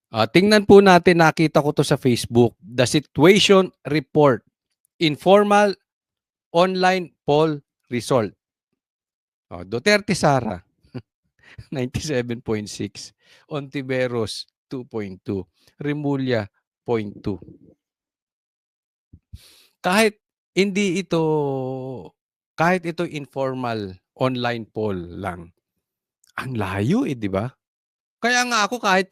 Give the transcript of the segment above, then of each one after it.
Tingnan po natin, nakita ko 'to sa Facebook, the situation report, informal online poll result. Duterte Sara 97.6, Ontiveros 2.2, Remulla 0.2. Kahit hindi ito kahit ito informal online poll lang, ang layo, 'di ba? Kaya nga ako kahit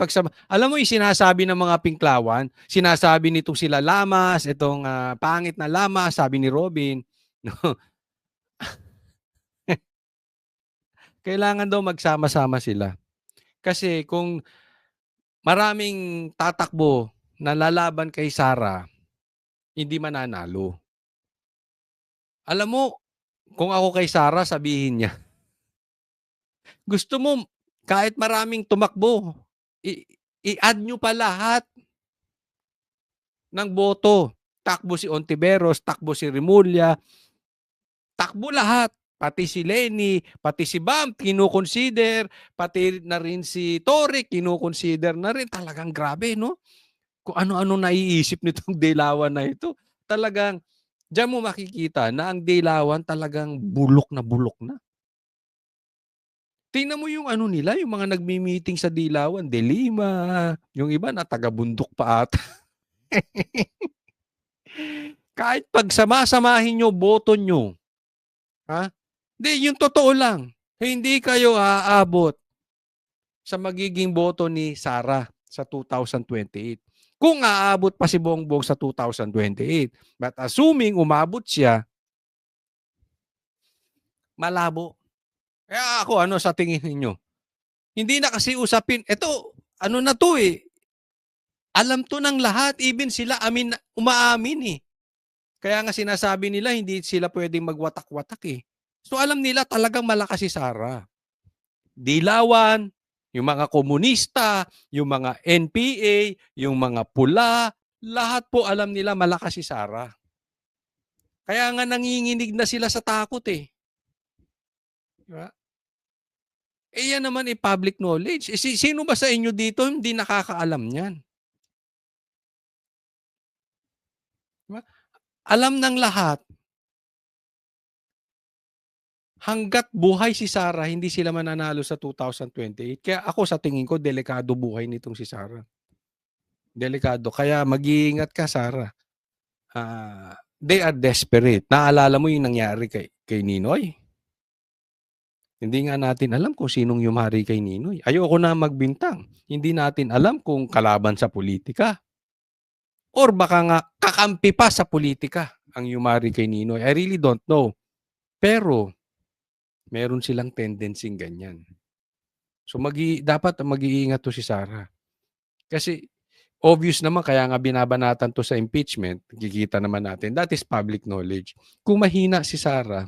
alam mo yung sinasabi ng mga Pinklawan, sinasabi nitong sila Lamas, itong, pangit na Lamas, sabi ni Robin, 'no, kailangan daw magsama-sama sila. Kasi kung maraming tatakbo na lalaban kay Sara, hindi mananalo. Alam mo, kung ako kay Sara sabihin niya, gusto mo kahit maraming tumakbo, i i-add niyo pa lahat ng boto. Takbo si Ontiveros, takbo si Remulla, takbo lahat. Pati si Lenny, pati si Bam, kino-consider, pati na rin si Toric, kino-consider na rin. Talagang grabe, no? Kung ano-ano naiisip nitong Dilawan na ito. Talagang, diyan mo makikita na ang Dilawan talagang bulok na bulok na. Tingnan mo yung ano nila, yung mga nagmi-meeting sa Dilawan, De Lima, yung iba na taga-bundok pa ata. Kahit pagsama-samahin nyo, boto nyo, ha? Hindi, yung totoo lang. Hindi kayo aabot sa magiging boto ni Sara sa 2028. Kung aabot pa si Bongbong sa 2028. But assuming umabot siya, malabo. Kaya ako, ano sa tingin ninyo? Hindi na kasi usapin. Ito, ano na to eh. Alam to ng lahat. Even sila umaamin eh. Kaya nga sinasabi nila, hindi sila pwedeng magwatak-watak eh. So alam nila talagang malakas si Sara. Dilawan, yung mga komunista, yung mga NPA, yung mga pula, lahat po alam nila malakas si Sara. Kaya nga nanginginig na sila sa takot eh. Diba? Yan naman public knowledge. Sino ba sa inyo dito hindi nakakaalam niyan? Diba? Alam ng lahat. Hanggat buhay si Sara, hindi sila mananalo sa 2028. Kaya ako sa tingin ko, delikado buhay nitong si Sara. Delikado. Kaya mag-iingat ka, Sara. They are desperate. Naalala mo yung nangyari kay Ninoy? Hindi nga natin alam kung sinong yumari kay Ninoy. Ayoko na magbintang. Hindi natin alam kung kalaban sa politika. Or baka nga kakampi pa sa politika ang yumari kay Ninoy. I really don't know. Pero, meron silang tendency ganyan. So, dapat mag-iingat to si Sara. Kasi, obvious naman, kaya nga binabanatan to sa impeachment, kikita naman natin, that is public knowledge. Kung mahina si Sara,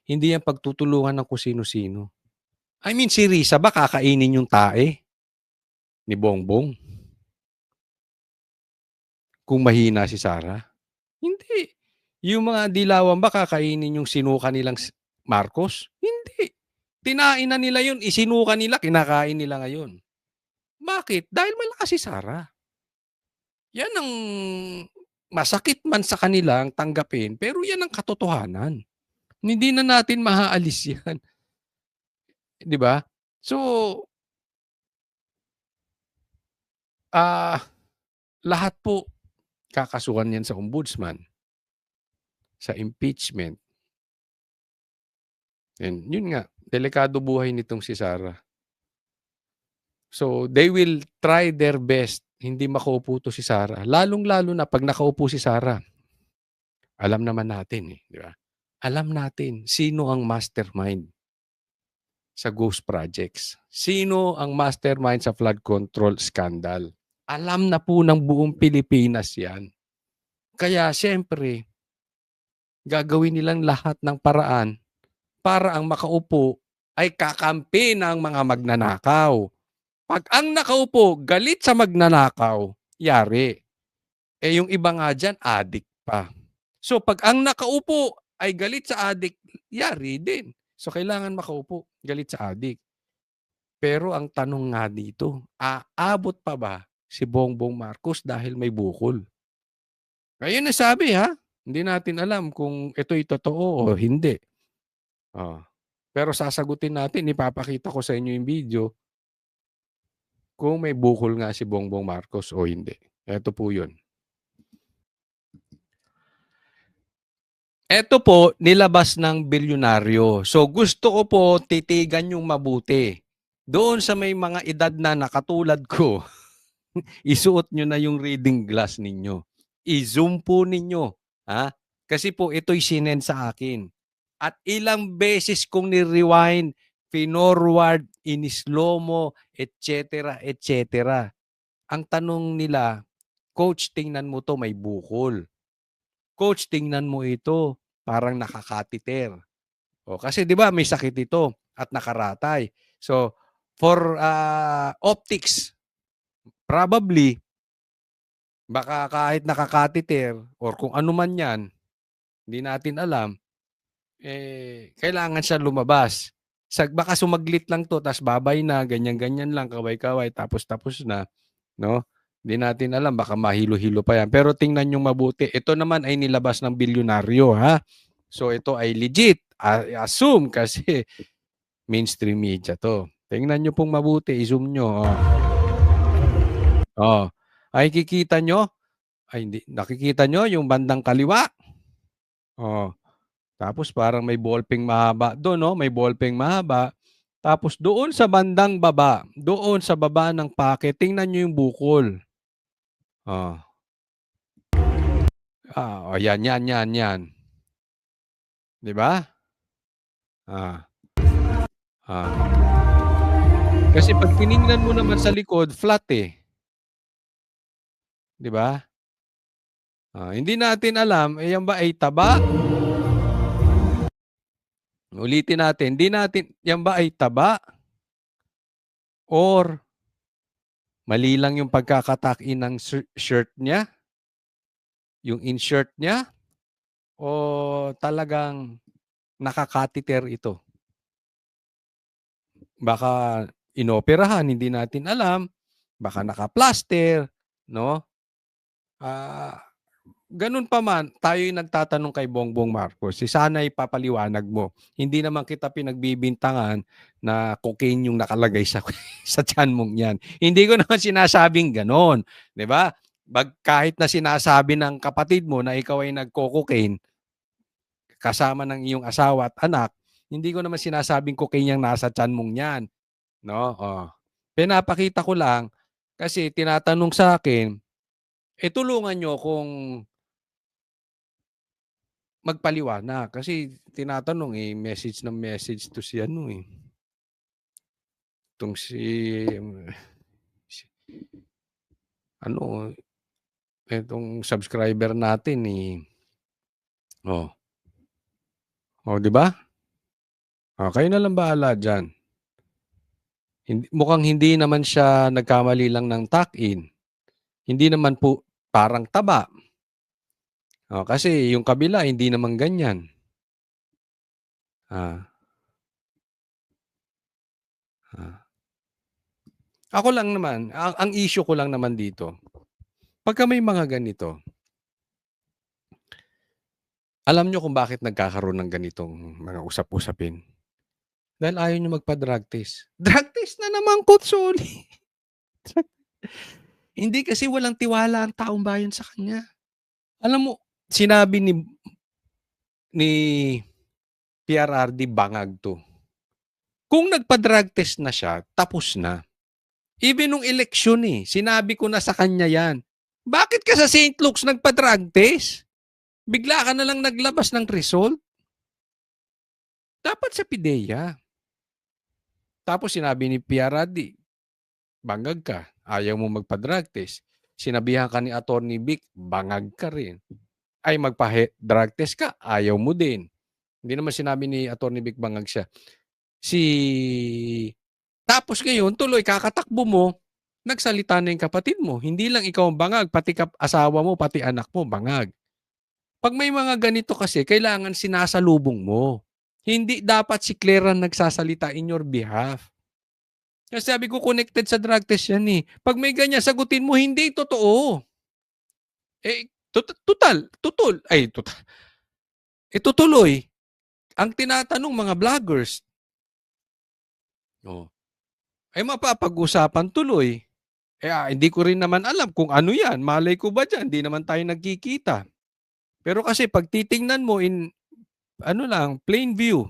hindi yan pagtutulungan ng kung sino-sino. I mean, si Risa ba kakainin yung tae ni Bongbong? Kung mahina si Sara? Hindi. Yung mga Dilawan ba kakainin yung sinuka nilang Marcos? Hindi. Tinain na nila yun, isinuka nila, kinakain nila ngayon. Bakit? Dahil malakas si Sara. Yan ang masakit man sa kanilang tanggapin, pero yan ang katotohanan. Hindi na natin maaalis yan. 'Di ba? So, lahat po kakasuhan yan sa ombudsman, sa impeachment. And yun nga, delikado buhay nitong si Sara. So, they will try their best hindi makaupo to si Sara. Lalong-lalo na pag nakaupo si Sara. Alam naman natin eh, di ba? Alam natin sino ang mastermind sa ghost projects. Sino ang mastermind sa flood control scandal. Alam na po ng buong Pilipinas yan. Kaya siyempre, gagawin nilang lahat ng paraan para ang makaupo ay kakampi ng mga magnanakaw. Pag ang nakaupo galit sa magnanakaw, yari. Yung iba nga dyan, adik pa. So pag ang nakaupo ay galit sa adik, yari din. So kailangan makaupo, galit sa adik. Pero ang tanong nga dito, aabot pa ba si Bongbong Marcos dahil may bukol? Ayun ang sabi ha, hindi natin alam kung ito'y totoo o hindi. Oh, pero sasagutin natin, ipapakita ko sa inyo yung video kung may bukol nga si Bongbong Marcos o hindi. Eto po yun. Eto po, nilabas ng bilyonaryo. So gusto ko po titigan yung mabuti. Doon sa may mga edad na nakatulad ko, isuot nyo na yung reading glass ninyo. I-zoom po ninyo. Ha? Kasi po ito'y sinend sa akin. At ilang beses kong ni-rewind, finorward, in-slow-mo, etc. etc. Ang tanong nila, Coach, tingnan mo to, may bukol. Coach, tingnan mo ito, parang nakakatiter. O, kasi 'di ba may sakit ito at nakaratay. So, for optics, probably baka kahit nakakatiter or kung ano man 'yan, hindi natin alam, kailangan siya lumabas. Baka sumaglit lang 'to tas babay na, ganyan-ganyan lang, kaway-kaway tapos na, no? Hindi natin alam, baka mahilo-hilo pa 'yan. Pero tingnan niyong mabuti. Ito naman ay nilabas ng bilyonaryo, ha? So ito ay legit. Assume kasi mainstream media 'to. Tingnan niyo pong mabuti, i-zoom niyo, oh. Oh. Ay kikita niyo? Ay hindi, nakikita niyo yung bandang kaliwa? Oh. Tapos parang may ballpen mahaba do'n 'no, may ballpen mahaba. Tapos doon sa bandang baba, doon sa baba ng packet, tingnan niyo yung bukol. Oh. Oh, 'yan. 'Di ba? Ah, ah. Kasi 'pag tiningnan mo naman sa likod, flat, eh, 'di ba? Hindi natin alam, yan ba ay taba? Ulitin natin, hindi natin yan ba ay taba or mali lang yung pagkaka-tuck-in ng shirt niya, yung inshirt niya o talagang nakakateter ito? Baka inoperahan, hindi natin alam, baka naka-plaster, 'no? Ah, Ganun pa man, tayo'y nagtatanong kay Bongbong Marcos, sana'y papaliwanag mo. Hindi naman kita pinagbibintangan na cocaine yung nakalagay sa sa tiyan mong 'yan. Hindi ko naman sinasabing gano'n, 'di ba? Kahit na sinasabi ng kapatid mo na ikaw ay nagco-cocaine kasama ng iyong asawa at anak, hindi ko naman sinasabing cocaine yang nasa tiyan mong 'yan, 'no? Oh. Pinapakita ko lang kasi tinatanong sa akin, tulungan niyo akong magpaliwanag kasi tinatanong, message ng message 'to si ano, 'tong si ano, itong subscriber natin, Oh, oh, 'di ba? Kayo na lang bahala diyan. Mukhang hindi naman siya nagkamali lang ng tuck-in, hindi naman po parang taba. Kasi yung kabila hindi naman ganyan. Ah, ah. Ako lang naman, ang issue ko lang naman dito, pagka may mga ganito, alam niyo kung bakit nagkakaroon ng ganitong mga usap-usapin? Dahil ayaw niyo magpa-drug test. Drug test na naman, kutsuli. Hindi kasi walang tiwala ang taong bayan sa kanya. Alam mo, sinabi ni PRRD bangag 'to. Kung nagpa-drug test na siya, tapos na. Even nung eleksyon, sinabi ko na sa kanya 'yan. Bakit ka sa St. Luke's nagpa-drug test? Bigla ka na lang naglabas ng result? Dapat sa PIDEA. Tapos sinabi ni PRRD, bangag ka, ayaw mo magpa-drug test. Sinabihan ka ni Attorney Vic, bangag ka rin. Ay magpa-drug test ka, ayaw mo din. Hindi naman sinabi ni Attorney Vic bangag siya. Tapos ngayon, tuloy kakatakbo mo, nagsalita na yung kapatid mo. Hindi lang ikaw ang bangag, pati asawa mo, pati anak mo, bangag. Pag may mga ganito kasi, kailangan sinasalubong mo. Hindi dapat si Claire ang nagsasalita in your behalf. Kaya sabi ko connected sa drug test yan, eh. 'Pag may ganyan sagutin mo, hindi totoo. Eh, tutol ay tutuloy. Ang tinatanong mga vloggers, oh, ay mapapag-usapan tuloy. Hindi ko rin naman alam kung ano 'yan, malay ko ba diyan, 'di naman tayo nagkikita. Pero kasi 'pag titingnan mo in ano lang, plain view,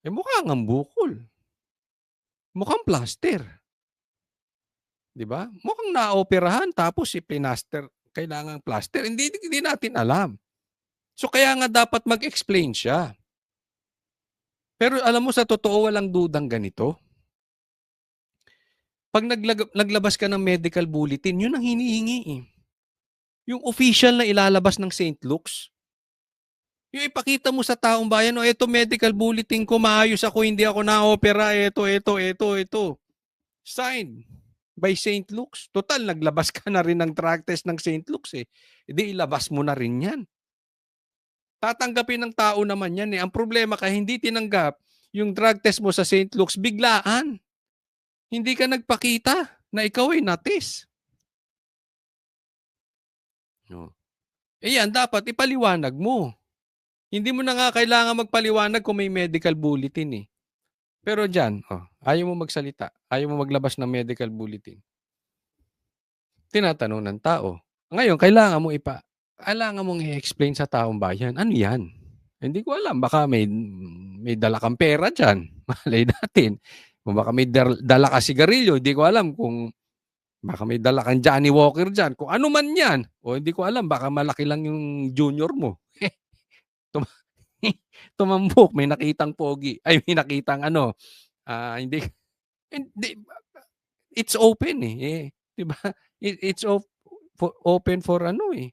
mukha ngang bukol, mukhang plaster, 'di ba? Mukhang naoperahan tapos ipinaster, kailangang plaster, hindi natin alam. So kaya nga dapat mag-explain siya. Pero alam mo sa totoo walang dudang ganito, 'pag naglabas ka ng medical bulletin, 'yun ang hinihingi, eh. Yung official na ilalabas ng St. Luke's. Yung ipakita mo sa taong bayan, "Oh, eto medical bulletin ko, maayos ako, hindi ako na-opera, eto. Signed by St. Luke's. Total naglabas ka na rin ng drug test ng St. Luke's, eh. Eh, ilabas mo na rin 'yan. Tatanggapin ng tao naman 'yan, eh. Ang problema ka hindi tinanggap yung drug test mo sa St. Luke's biglaan. Hindi ka nagpakita na ikaw ay na-test. Oh. Eh, 'yan dapat ipaliwanag mo. Hindi mo na nga kailangan magpaliwanag kung may medical bulletin, eh. Pero diyan, ayaw mo magsalita, ayaw mo maglabas ng medical bulletin. Tinatanong ng tao. Ngayon kailangan mong i-explain sa taong bayan, "Ano 'yan?" Hindi ko alam, baka may dala kang pera diyan, malay natin. O baka may dala kang sigarilyo, hindi ko alam kung baka may dala kang Johnnie Walker diyan, kung ano man 'yan. O hindi ko alam, baka malaki lang yung junior mo. Tuma Tumambok, may nakitang pogi, ay may nakitang ano, hindi hindi it's open, eh, 'di ba? It's open for ano, eh,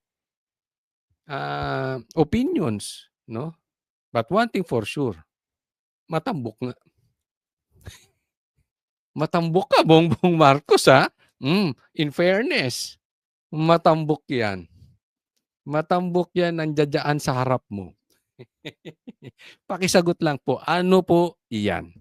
opinions, 'no? But one thing for sure, matambok nga. Matambok ka Bongbong Marcos, in fairness, matambok 'yan. Matambok 'yan, nandiya-diyaan sa harap mo. Pakisagot lang po, ano po iyan?